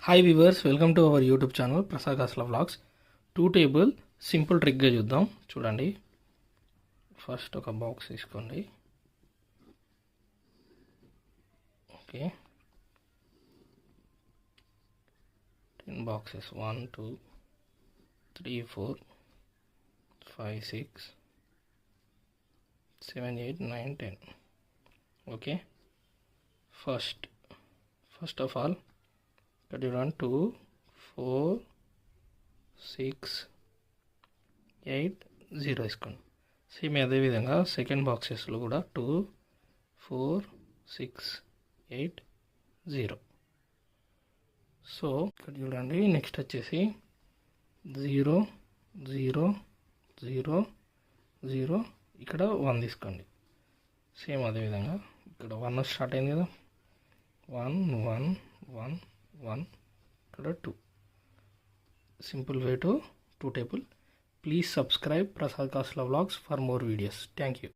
Hi viewers, welcome to our YouTube channel Prasad Kasla vlogs. 2 table simple ట్రిక్గా చూద్దాం. చూడండి, first ఒక బాక్స్ తీసుకోండి. Okay, 10 boxes 1 2 3 4 5 6 7 8 9 10. Okay, first of all ఇక్కడ చూడండి, 2 4 6 8 0 వేసుకోండి. సేమ్ అదేవిధంగా సెకండ్ బాక్సెస్లో కూడా 2 4 6 8 0. సో ఇక్కడ చూడండి, నెక్స్ట్ వచ్చేసి 0 0 0 0, ఇక్కడ 1 తీసుకోండి. సేమ్ అదేవిధంగా ఇక్కడ 1 స్టార్ట్ అయింది కదా, 1 1 1 1, ఇక్కడ 2. Simple way to 2 table. Please subscribe Prasad Kasla Vlogs for more videos. Thank you.